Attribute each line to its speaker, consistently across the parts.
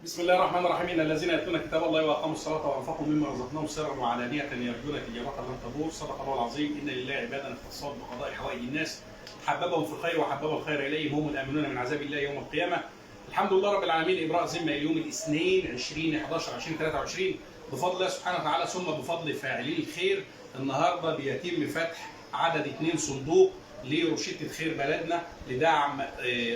Speaker 1: بسم الله الرحمن الرحيم. ان الذين يتلون كتاب الله واقاموا الصلاه وانفقوا مما رزقناهم سرا وعلانيه يرجون تجاره لن تبور. صدق الله العظيم. ان لله عبادا اختصوا بقضاء حوائج الناس حببهم في الخير وحبب الخير اليهم هم الامنون من عذاب الله يوم القيامه. الحمد لله رب العالمين. ابراء ذمه اليوم الاثنين 20/11/2023 بفضل الله سبحانه وتعالى ثم بفضل فاعلي الخير. النهارده بيتم فتح عدد 2 صندوق لروشته خير بلدنا لدعم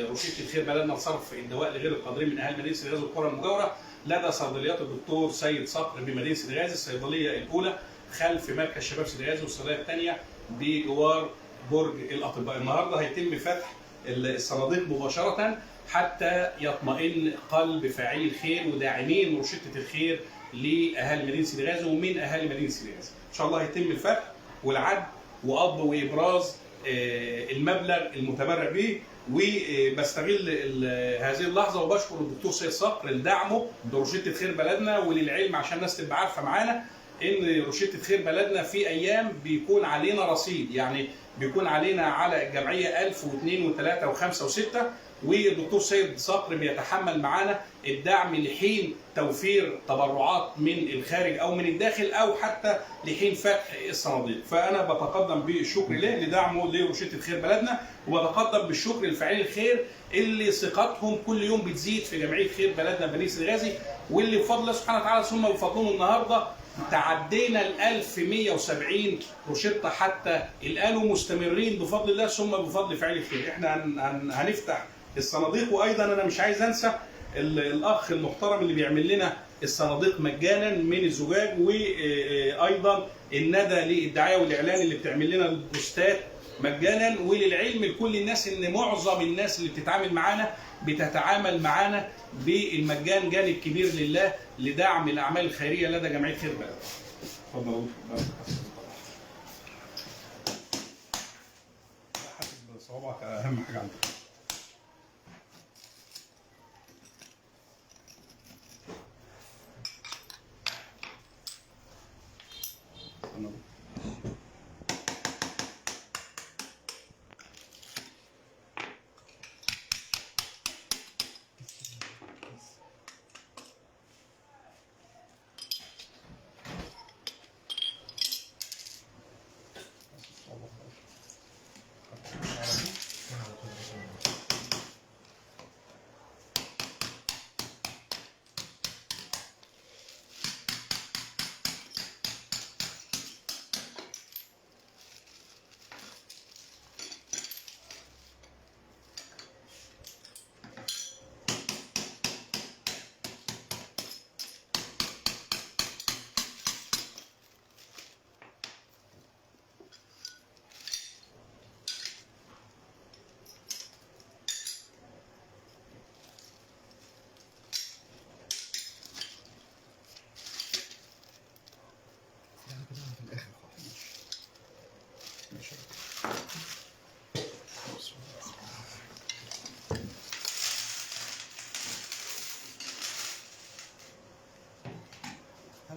Speaker 1: روشته خير بلدنا لصرف الدواء لغير القادرين من اهل مدينه سيدي غازي والقرى المجاوره لدى صيدليات الدكتور سيد صقر بمدينه سيدي غازي. الصيدليه الاولى خلف مركز شباب سيدي غازي، والصيدليه الثانيه بجوار برج الاطباء. النهارده هيتم فتح الصناديق مباشره حتى يطمئن قلب فاعلي الخير وداعمين روشته الخير لاهالي مدينه سيدي غازي ومن اهالي مدينه سيدي غازي. ان شاء الله هيتم الفتح والعد وقبض وابراز المبلغ المتبرع به. وبستغل هذه اللحظه وبشكر الدكتور سيد صقر لدعمه لروشته خير بلدنا. وللعلم عشان الناس تبقى عارفه معانا ان روشته خير بلدنا في ايام بيكون علينا رصيد، يعني بيكون علينا على الجمعيه 1000 و2 و3 و5 و6، والدكتور سيد صقر بيتحمل معانا الدعم لحين توفير تبرعات من الخارج او من الداخل او حتى لحين فتح الصناديق. فانا بتقدم بالشكر له لدعمه لروشته خير بلدنا، وبتقدم بالشكر لفاعلي الخير اللي ثقتهم كل يوم بتزيد في جمعيه خير بلدنا بني سيدي غازي، واللي بفضل الله سبحانه وتعالى ثم بفضلهم النهارده تعدينا ال 1170 روشته حتى الان ومستمرين بفضل الله ثم بفضل فاعلي الخير. احنا هنفتح الصناديق. وايضا انا مش عايز انسى الاخ المحترم اللي بيعمل لنا الصناديق مجانا من الزجاج، وايضا الندى للدعايه والاعلان اللي بتعمل لنا البوستات مجانا. وللعلم لكل الناس ان معظم الناس اللي بتتعامل معانا بتتعامل معانا بالمجان، جانب كبير لله لدعم الاعمال الخيريه لدى جمعيه خير بلد. اتفضل. حسب صوابعك اهم حاجه عندك.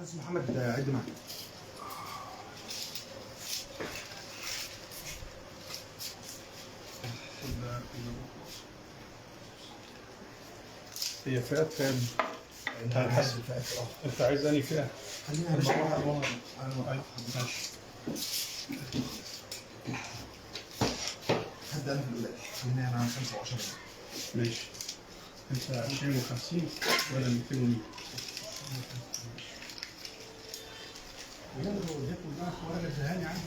Speaker 2: بس محمد عد معاك.
Speaker 1: هي فئات كام؟
Speaker 2: انت على حسب الفئات.
Speaker 1: انت عايز انهي فئه؟
Speaker 2: خلينا يا باشا انا
Speaker 1: ماشي.
Speaker 2: هبدا انا في الاولى. خلينا انا 5 و10.
Speaker 1: ماشي. انت 250 ولا 200؟
Speaker 2: يلا لو اديت بقى ورقه الذهاني عندي.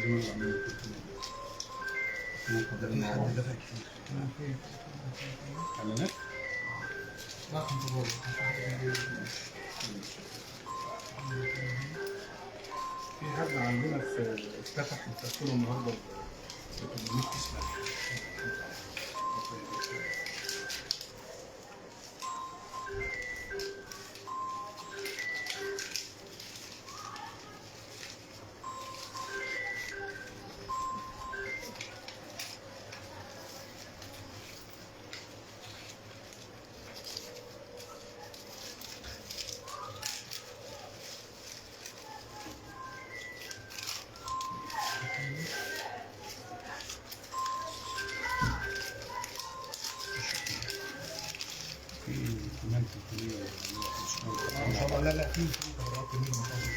Speaker 1: اعلانات في حد عندنا في افتتح مستقبله النهارده ب 800 اسم.
Speaker 2: ان شاء الله. لا في خبرات جميله ما شاء الله.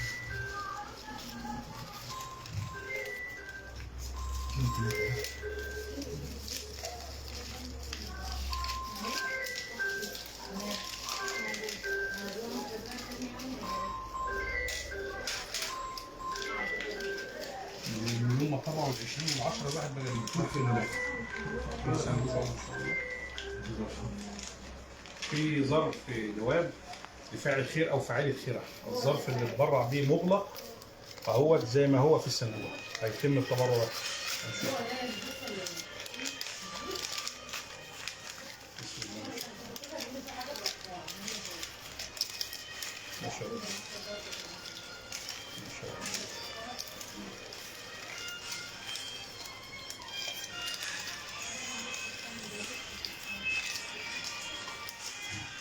Speaker 2: من يوم ما طبعوا ال 20 وال 10 الواحد بقى بيكون في الملف.
Speaker 1: في ظرف جواب لفاعل الخير او فاعل الخير. الظرف اللي اتبرع بيه مغلق فهو زي ما هو في الصندوق هيتم التبرع. ما شاء الله. ما شاء الله.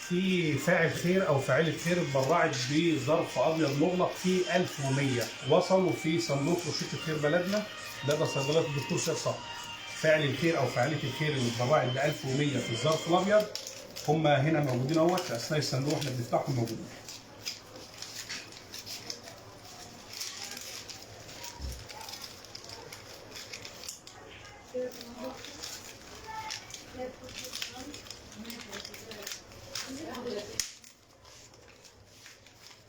Speaker 1: في فاعل خير او فاعلة خير اتبرعت بظرف ابيض مغلق فيه 1100 وصلوا في صندوق روشته خير بلدنا لدى صيدليه الدكتور سيد صقر. فاعل الخير او فاعلة الخير اللي اتبرعت ب 1100 في الظرف الابيض هم هنا موجودين اهوت في اثناء الصندوق احنا بنفتحهم موجودين.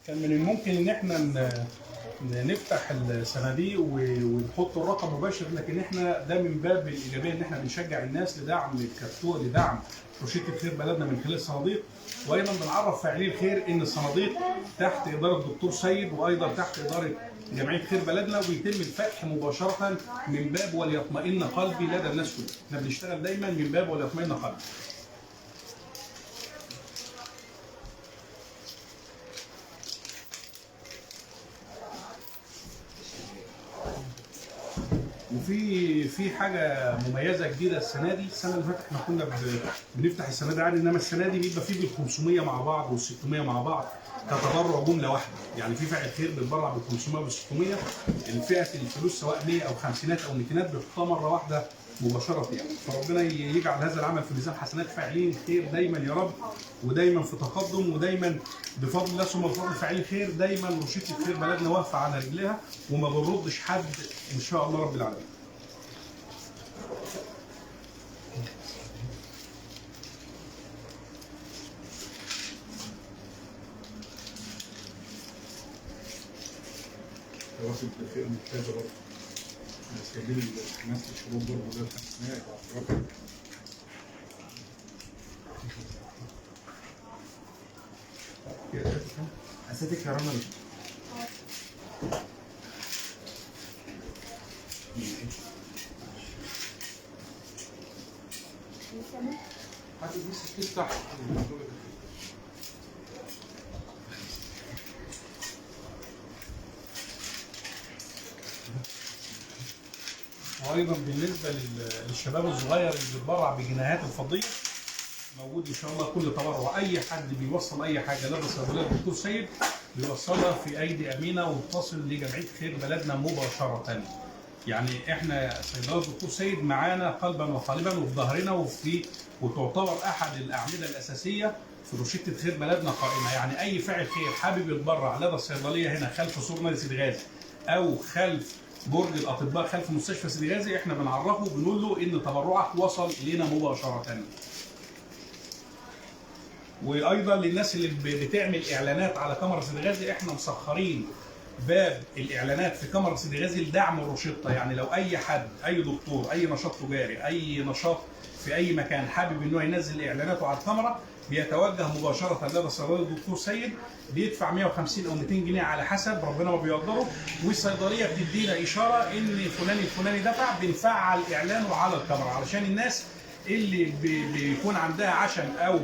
Speaker 1: كان من الممكن ان احنا نفتح الصناديق ونحط الرقم مباشر، لكن احنا ده من باب الايجابيه ان احنا بنشجع الناس لدعم الكرتون لدعم روشته خير بلدنا من خلال الصناديق، وايضا بنعرف فاعلي الخير ان الصناديق تحت اداره الدكتور سيد وايضا تحت اداره جمعيه خير بلدنا، ويتم الفتح مباشره من باب وليطمئن قلبي لدى الناس كلها. احنا بنشتغل دايما من باب وليطمئن قلبي. وفي حاجه مميزه جديده السنه دي. السنه اللي فاتت احنا كنا بنفتح السنه دي عادي، انما السنه دي بيبقى فيه بال 500 مع بعض وال 600 مع بعض كتبرع جمله واحده. يعني في فاعل خير بيتبرع بال 500 وال 600 الفئه الفلوس سواء 100 او خمسينات او ميتينات بتحطها مره واحده مباشره يعني. فربنا يجعل هذا العمل في ميزان حسنات فاعلين الخير دايما يا رب، ودايما في تقدم، ودايما بفضل الله ثم بفضل فاعلين الخير دايما روشته خير بلدنا واقفه على رجليها وما بنردش حد ان شاء الله رب العالمين.
Speaker 2: رواتب الخير ممتازه برضه. سايبين الناس الشباب برضه ده الحسنات وعطرات. حسيتك يا رنا هات دي تحت.
Speaker 1: وايضا بالنسبه للشباب الصغير اللي بيتبرع بجنيهات الفضيه موجود ان شاء الله كل تبرع. اي حد بيوصل اي حاجه لدى صيدليه الدكتور سيد بيوصلها في ايدي امينه وتصل لجمعيه خير بلدنا مباشره. يعني احنا صيدليه الدكتور سيد معانا قلبا وقالبا وفي ظهرنا وتعتبر احد الاعمده الاساسيه في روشته خير بلدنا قائمه. يعني اي فاعل خير حابب يتبرع لدى الصيدليه هنا خلف سور نادي سيدي غازي او خلف برج الاطباء خلف مستشفى سيدي غازي، احنا بنعرفه بنقول له ان تبرعك وصل الينا مباشره. وايضا للناس اللي بتعمل اعلانات على كاميرا سيدي غازي احنا مسخرين باب الاعلانات في كاميرا سيدي غازي لدعم الروشته، يعني لو اي حد، اي دكتور، اي نشاط تجاري، اي نشاط في اي مكان حابب ان هو ينزل اعلاناته على الكاميرا، بيتوجه مباشره لدى صيدليه الدكتور سيد، بيدفع 150 او 200 جنيه على حسب ربنا ما بيقدره، والصيدليه بتدينا اشاره ان فلان الفلاني دفع، بنفعل اعلانه على الكاميرا علشان الناس اللي بيكون عندها عشم او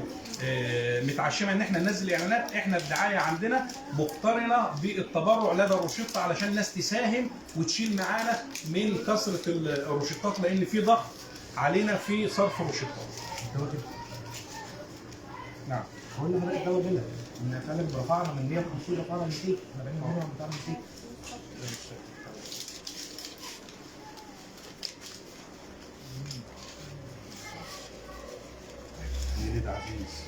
Speaker 1: متعشمه ان احنا ننزل اعلانات. احنا الدعايه عندنا مقترنه بالتبرع لدى الروشته علشان الناس تساهم وتشيل معانا من كثره الروشتات، لان في ضغط علينا في صرف الروشتات. نعم.
Speaker 3: هو اللي بدأت اول منها ان فعلا رفعنا من 150 رفعنا 200، احنا بقينا منهم بتاع 200.
Speaker 2: وليد عزيز.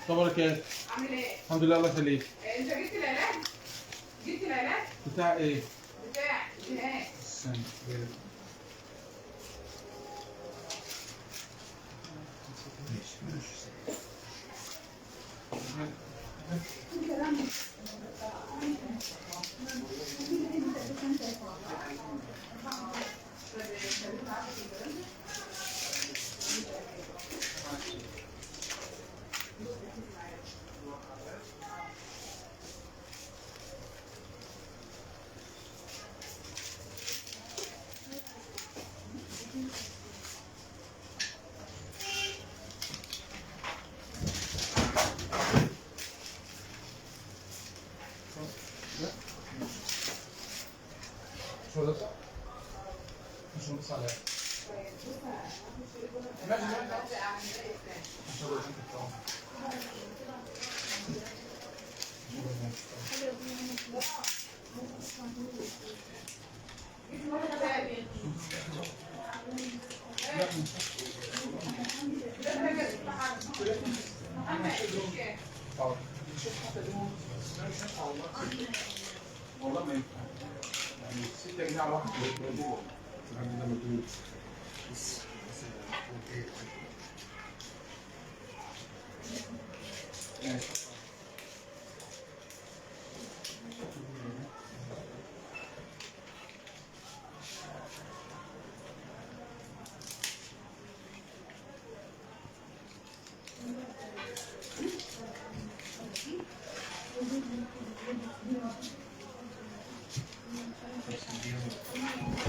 Speaker 1: خبرك ايه؟
Speaker 4: عامل ايه؟
Speaker 1: الحمد لله الله يخليك.
Speaker 4: انت جبت العلاج؟ جبت العلاج؟
Speaker 1: بتاع ايه؟
Speaker 4: بتاع الجهاز.
Speaker 1: استنى. شو ده؟ شو ده صالح؟ والله ما ينفع. يعني 6 جنيه على واحد جوه. العم ده مجنون. ماشي.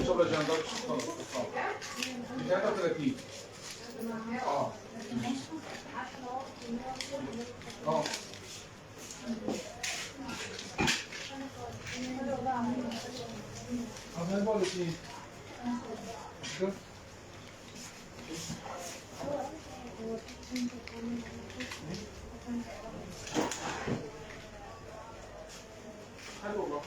Speaker 1: شغل جندر خلاص 33. اه اه انا بقول لك ايه حلو والله.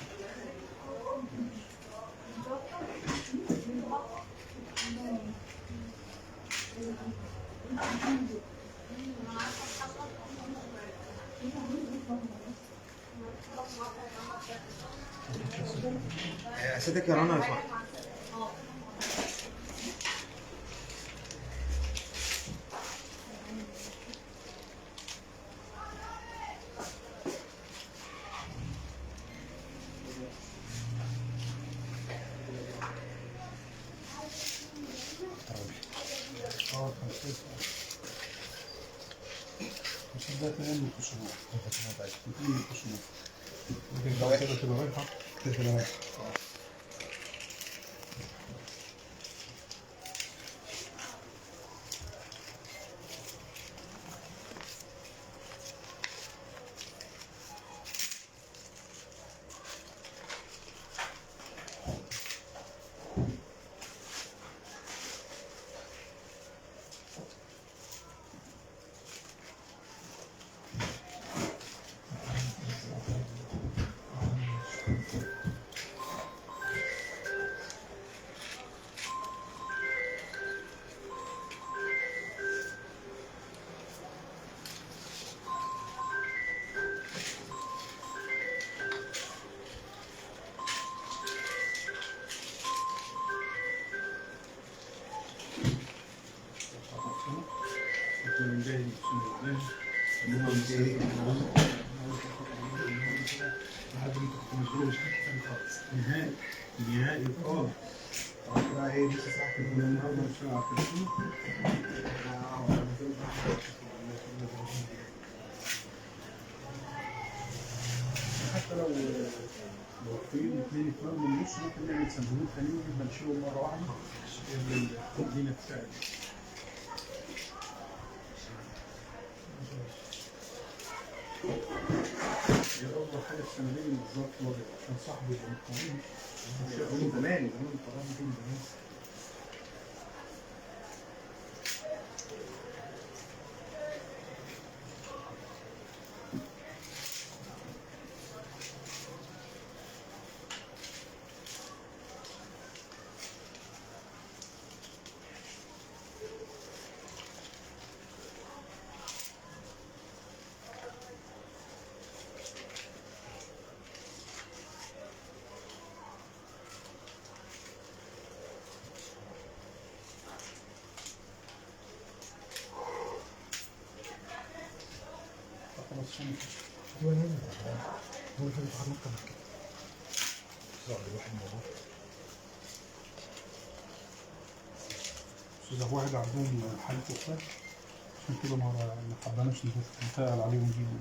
Speaker 3: اسيدك يا رنا يا صاحبي.
Speaker 2: مش ده تنام من الخصومات. تنام من الخصومات. ممكن بعد كده تبقى رايحة. تبقى رايحة. نهائي خالص.
Speaker 3: بقى ايه لسه صح كده
Speaker 2: النهارده مش هلعب كده. حتى لو في الاثنين اتنين من النص ممكن نعمل سندوتش تاني ونبقى نشيلهم مره واحده. الدنيا تساعد. هي أفضل حاجة السنة دي بالظبط واجب عشان صاحبي يبقى مطمئن.
Speaker 3: من زمان القرار من زمان. هو نازل هو اللي بيتحرك كده صعب يروح الموضوع.
Speaker 2: إذا واحد عندهم حالة وفاة عشان كده ما حبناش نتفاعل عليه ونجيبه.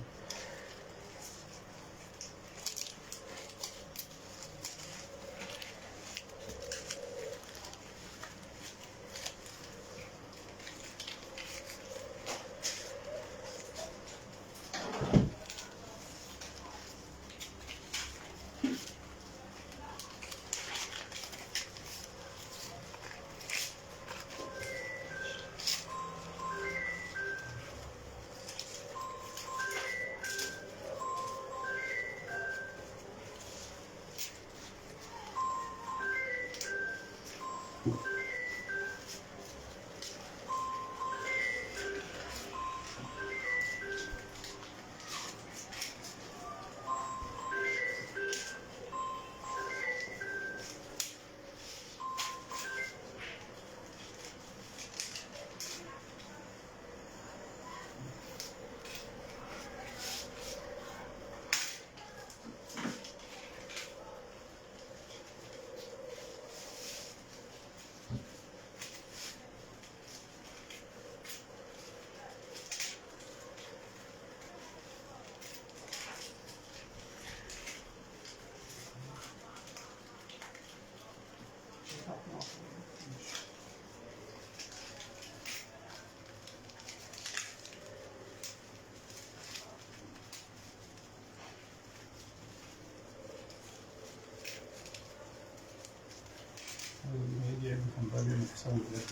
Speaker 2: هي دي علبة كمبالي من حساب البلاد.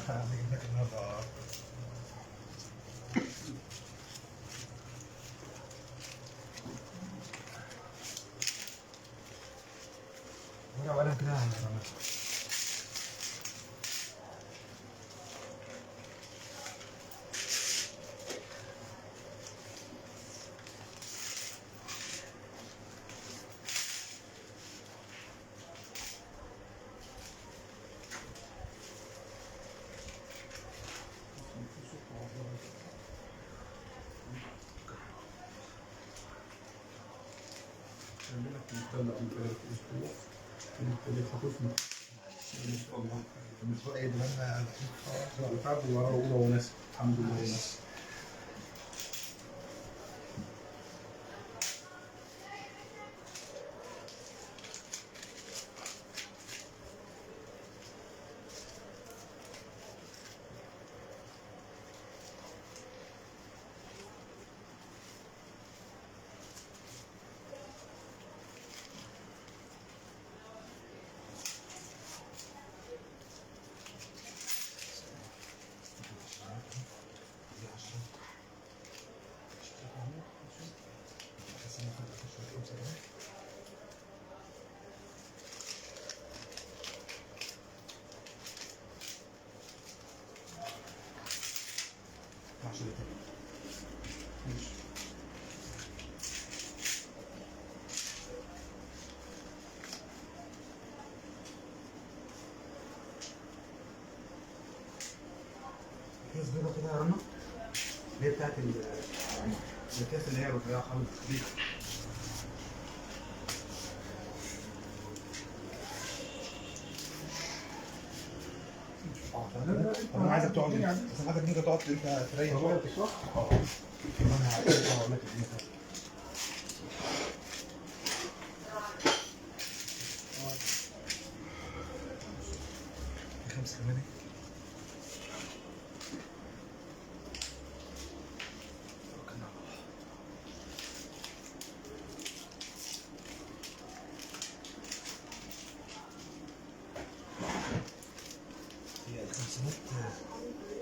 Speaker 3: هجيب لك النهارده ولا كده
Speaker 2: نطلع من ثلاث أسبوع اللي خطفنا.
Speaker 3: بالنسبه لي لما
Speaker 2: وتعدي وراه أولى وناس الحمد لله وناس.
Speaker 3: كيس بيضة كده يا رنا اللي هي بتاعت الكيس اللي هي بتلاقيها خالص دي تقعد مساحتك ان انت تقعد انت تريح شويه. اه انا هقول لك الدنيا. خمسة كمان. هي الخمسينات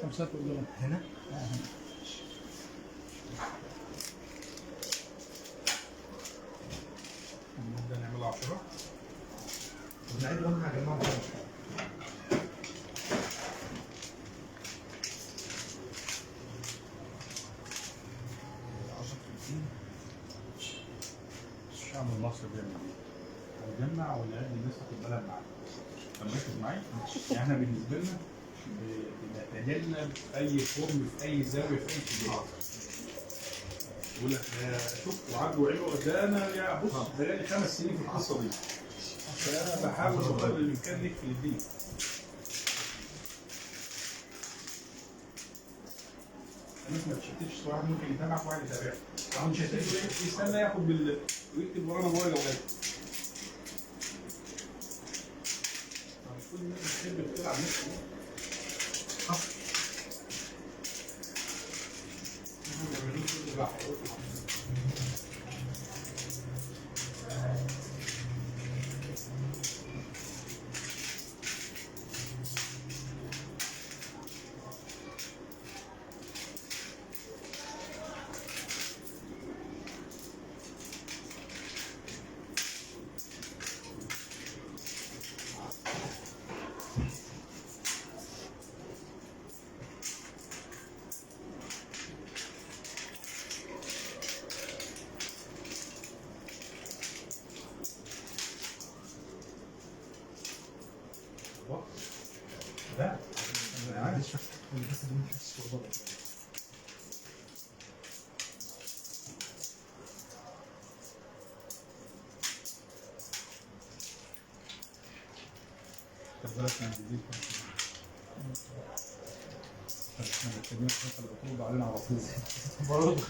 Speaker 2: خمسات قدام
Speaker 3: هنا.
Speaker 1: نبدا نعملها 10.
Speaker 3: نعيد وانا هجمعهم تاني. 10 30.
Speaker 1: الشعب المصري بيعمل ايه؟ هنجمع ولا قد الناس تاخد بالها معانا؟ ركز معايا؟ يعني احنا بالنسبه لنا بنتجنب اي فورم في اي زاويه في اي اتجاه. يقول لك شوف وعد وعلو ده انا يا بص بقالي 5 سنين في القصه دي. فانا بحاول بقدر الامكان نقفل الدنيا. الناس ما تشتتش، واحد ممكن يتابعك وواحد يتابعك. واحد مش هيتابعك يستنى ياخد ويكتب ورانا ورقه وغيره. كل الناس بتحب تلعب نفس لا
Speaker 3: انا عارف بس دي مش صعوبه.
Speaker 2: بالك من الجديد. احنا محتاجين نشوف العقود علينا على طول. برضه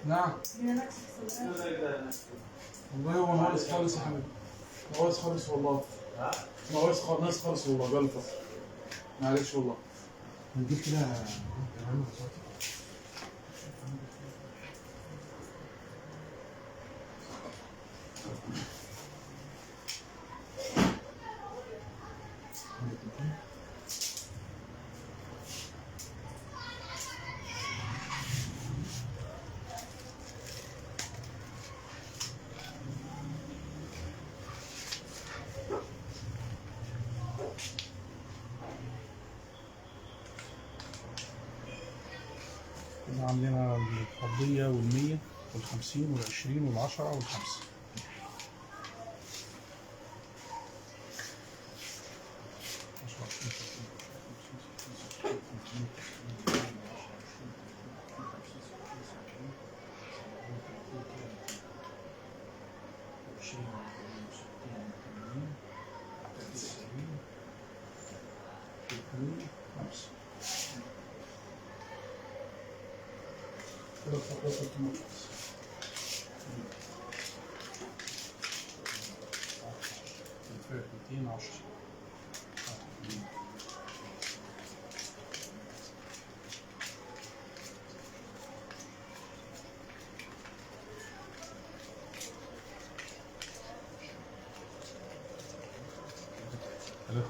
Speaker 2: نعم والله هو ناقص خالص يا حبيبي، ناقص خالص والله. ناقص خالص والله جلطة. معلش والله.
Speaker 3: نجيب كده
Speaker 2: كنا عاملينها الفضية وال100 وال50 وال20 وال10 وال5. كده الفضية 210.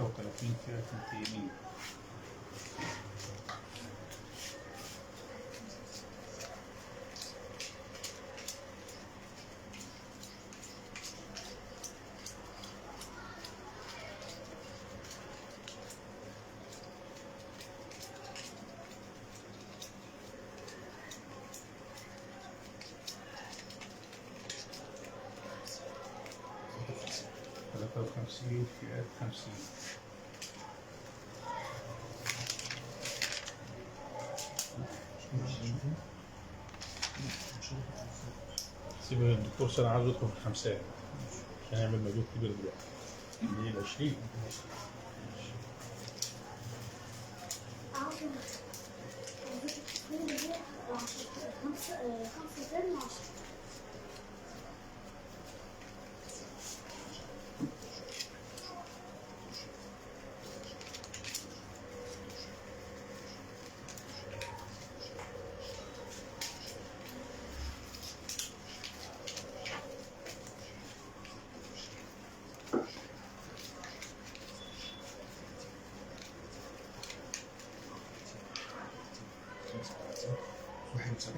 Speaker 1: 33 فئة تنتينية. وخمسين فئات 50. سيب الدكتور سنة عاوز يدخل في الخمسات عشان يعمل مجهود كبير دلوقتي. دي ال 20.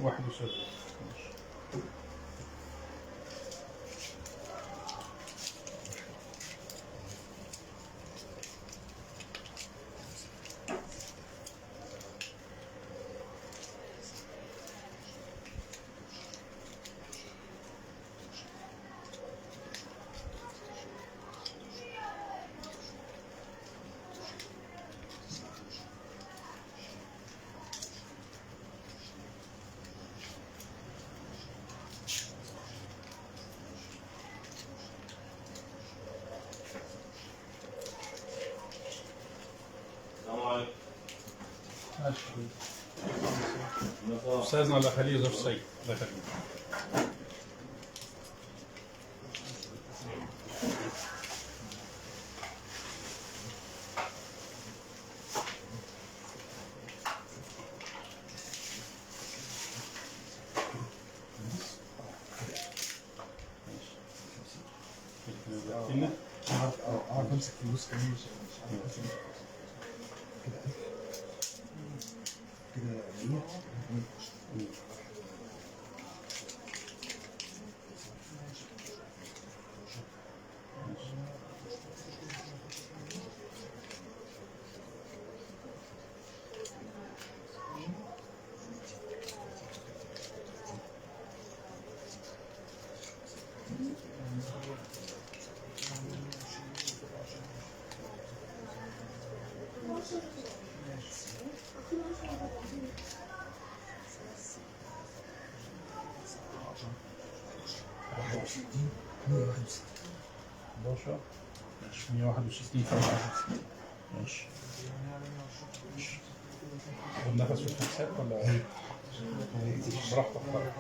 Speaker 1: واحد وسبعين. أستاذنا الله يخليه زوج سيد الله يخليه.
Speaker 3: عارف امسك فلوس كمان كده 100.
Speaker 1: ماشي 161 ماشي. والنفس في الخمسات ولا براحتك بقى.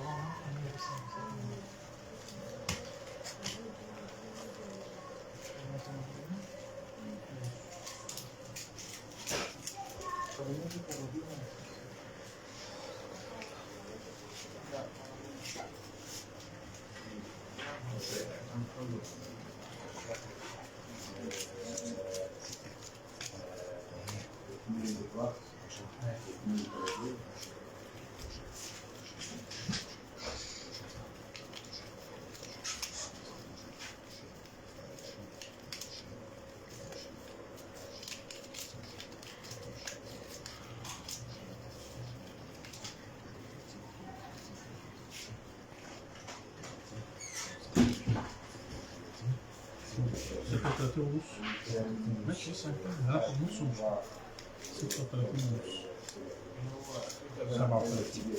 Speaker 1: ونص ماشي. لسه هناخد نص ومش 36 ونص 37.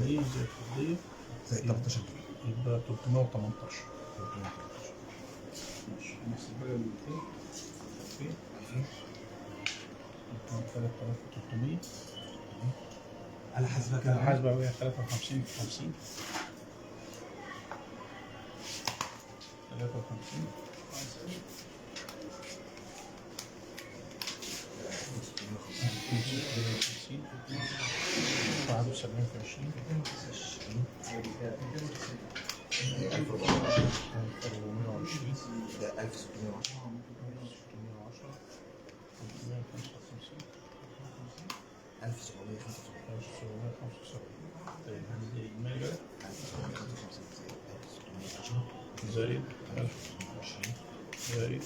Speaker 2: جنيه زي الفضية
Speaker 3: زي 13 جنيه
Speaker 2: يبقى 318. ماشي نحسب بقى 200 3300
Speaker 3: على حسبك
Speaker 2: على حسبة وهي 53 في 50 53 71 في 20 1420
Speaker 3: ده 1610
Speaker 2: 1775 طيب عندي إجمالي بقى زائد 1020 زائد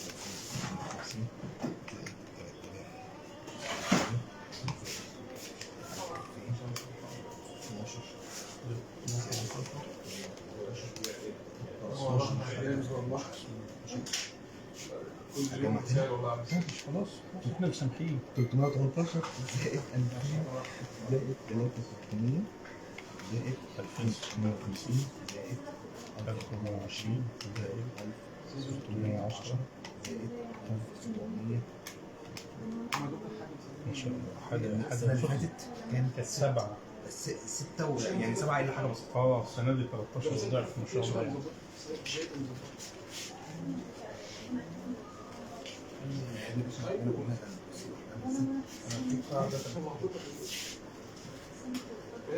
Speaker 2: خلاص احنا مسامحين
Speaker 3: 318 زائد 2000 زائد 3600 زائد 2650 زائد
Speaker 2: 1420 زائد 610
Speaker 3: زائد 1700.
Speaker 2: ان شاء الله
Speaker 3: السنة اللي فاتت كانت
Speaker 2: كانت 7
Speaker 3: بس 6 يعني 7 إلا حاجة بسيطة.
Speaker 2: السنه دي 13 ضعف ما شاء الله يعني.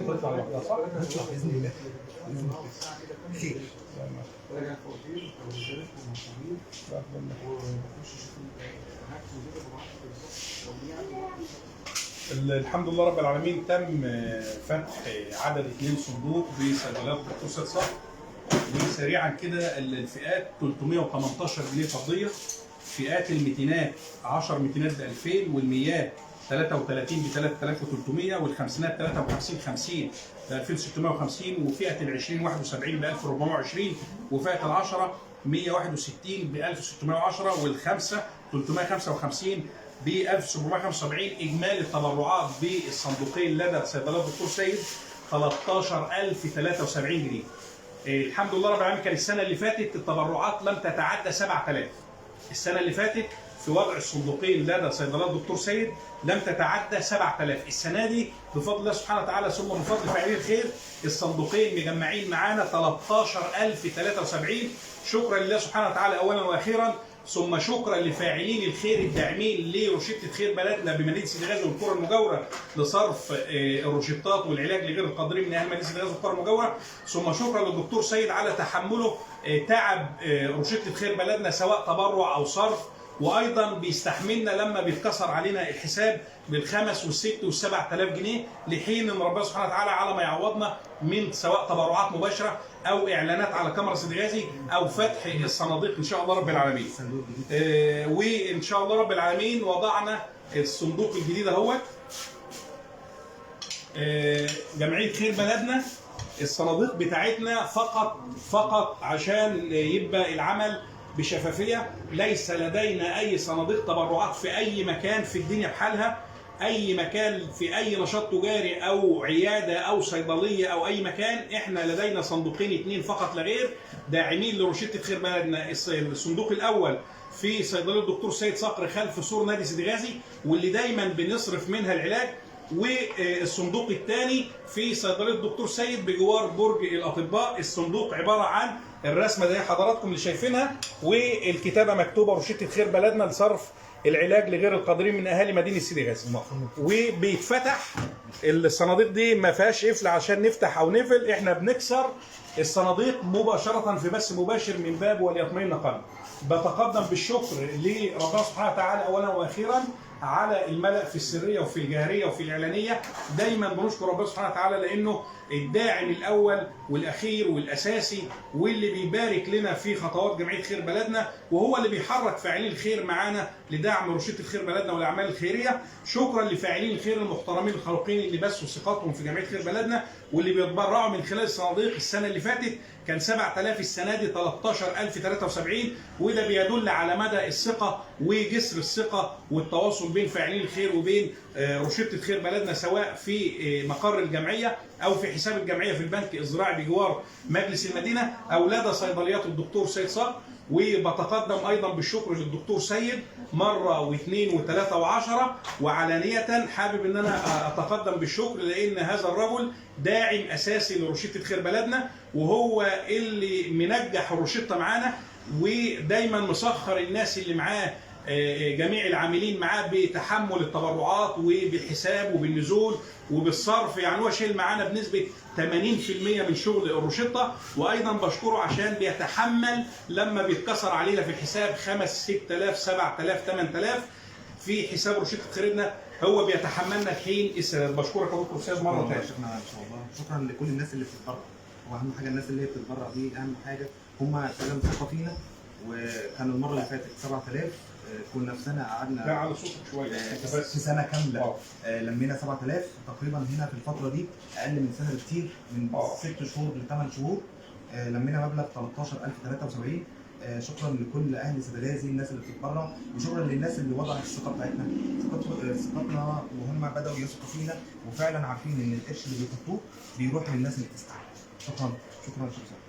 Speaker 2: تطلع لوحدها صح؟
Speaker 3: نطلع بإذن الله خير.
Speaker 1: الحمد لله رب العالمين تم فتح عدد 2 صندوق بصيدليات دكتور سيد صقر. وسريعا كده الفئات 318 جنيه فضيه، فئات الميتينات 10 ميتينات ب 2000، والميات 33 ب 3300، والخمسينات 53 50 ب 2650، وفئه ال 20 71 ب 1420، وفئه ال 10 161 ب 1610، والخمسه 355 ب 1775. اجمالي التبرعات بالصندوقين لدى صيدليات دكتور سيد 13073 جنيه. الحمد لله رب العالمين. كان السنه اللي فاتت التبرعات لم تتعدى 7000. السنه اللي فاتت في وضع الصندوقين لدى صيدليات دكتور سيد لم تتعدى 7000. السنه دي بفضل الله سبحانه وتعالى ثم بفضل فاعلين الخير الصندوقين مجمعين معانا 13073. شكرا لله سبحانه وتعالى اولا واخيرا، ثم شكرا لفاعلين الخير الداعمين لروشته خير بلدنا بمدينه سيدي غازي والقرى المجاوره لصرف الروشتات والعلاج لغير القادرين من اهل مدينه سيدي غازي والقرى المجاوره، ثم شكرا للدكتور سيد على تحمله تعب روشته خير بلدنا سواء تبرع او صرف، وايضا بيستحملنا لما بيتكسر علينا الحساب بالخمس والست والسبع آلاف جنيه، لحين ان ربنا سبحانه وتعالى على ما يعوضنا من سواء تبرعات مباشره او اعلانات على كاميرا سيدي غازي او فتح الصناديق ان شاء الله رب العالمين. وان شاء الله رب العالمين وضعنا الصندوق الجديد اهوت. جمعيه خير بلدنا الصناديق بتاعتنا فقط عشان يبقى العمل بشفافيه، ليس لدينا اي صناديق تبرعات في اي مكان في الدنيا بحالها، اي مكان في اي نشاط تجاري او عياده او صيدليه او اي مكان، احنا لدينا صندوقين 2 فقط لا غير داعمين لروشته خير بلدنا. الصندوق الاول في صيدليه الدكتور سيد صقر خلف سور نادي سيدي غازي واللي دايما بنصرف منها العلاج، والصندوق الثاني في صيدليه الدكتور سيد بجوار برج الاطباء. الصندوق عباره عن الرسمه دي حضراتكم اللي شايفينها، والكتابه مكتوبه روشته خير بلدنا لصرف العلاج لغير القادرين من اهالي مدينه سيدي غازي. وبيتفتح الصناديق دي ما فيهاش قفل عشان نفتح او نقفل، احنا بنكسر الصناديق مباشره في بث مباشر من باب وليطمئن قلب. بتقدم بالشكر لربنا سبحانه وتعالى اولا واخيرا على الملأ في السريه وفي الجهريه وفي الاعلانيه. دايما بنشكر ربنا سبحانه وتعالى لانه الداعم الاول والاخير والاساسي واللي بيبارك لنا في خطوات جمعيه خير بلدنا، وهو اللي بيحرك فاعلين الخير معانا لدعم روشته خير بلدنا والاعمال الخيريه. شكرا لفاعلين الخير المحترمين الخلوقين اللي بثوا ثقتهم في جمعيه خير بلدنا واللي بيتبرعوا من خلال الصناديق. السنه اللي فاتت كان 7000، السنه دي 13073، وده بيدل على مدى الثقه وجسر الثقه والتواصل بين فاعلين الخير وبين روشته خير بلدنا، سواء في مقر الجمعيه او في حساب الجمعيه في البنك الزراعي بجوار مجلس المدينه او لدى صيدليات الدكتور سيد صقر. وبتقدم ايضا بالشكر للدكتور سيد مره واثنين وثلاثه وعشره، وعلانيه حابب ان انا اتقدم بالشكر لان هذا الرجل داعم اساسي لروشته خير بلدنا، وهو اللي منجح الروشته معانا ودايما مسخر الناس اللي معاه جميع العاملين معاه بتحمل التبرعات وبالحساب وبالنزول وبالصرف. يعني هو شايل معانا بنسبه 80% من شغل الروشته، وايضا بشكره عشان بيتحمل لما بيتكسر علينا في الحساب 5 6000 7000 8000 في حساب روشته خيرنا، هو بيتحملنا حين السداد. بشكرك يا دكتور استاذ مره ثانيه.
Speaker 3: شكرا لكل الناس اللي بتتبرع، واهم حاجه الناس اللي هي بتتبرع دي اهم حاجه، هم فعلا ثقه فينا. وكان المره اللي فاتت 7000 كنا في سنه قعدنا
Speaker 1: لا على صوتك شويه
Speaker 3: في سنه كامله لمينا 7000 تقريبا. هنا في الفتره دي اقل من سنه بكتير، من 6 شهور ل 8 شهور لمينا مبلغ 13073. شكرا لكل اهل سيدي غازي الناس اللي بتتبرع، وشكرا للناس اللي وضعت الثقه بتاعتنا. ثقتنا وهم بداوا يثقوا فينا وفعلا عارفين ان القرش اللي بيحطوه بيروح للناس اللي تستحق. شكرا.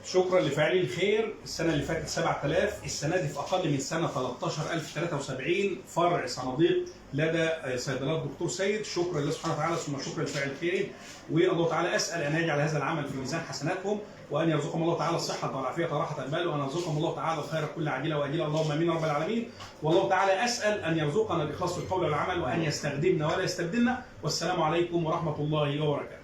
Speaker 1: شكرا لفاعلين الخير. السنه اللي فاتت 7000، السنه دي في اقل من سنه 13073 فرع صناديق لدى صيدليات دكتور سيد. شكرا لله سبحانه وتعالى ثم شكرا لفاعل الخير، والله تعالى اسال ان يجعل هذا العمل في ميزان حسناتهم، وان يرزقهم الله تعالى الصحه والعافيه وراحه البال، وان يرزقهم الله تعالى الخير كل عاجله واجله، اللهم امين رب العالمين. والله تعالى اسال ان يرزقنا الاخلاص في القول والعمل، وان يستخدمنا ولا يستبدلنا. والسلام عليكم ورحمه الله وبركاته.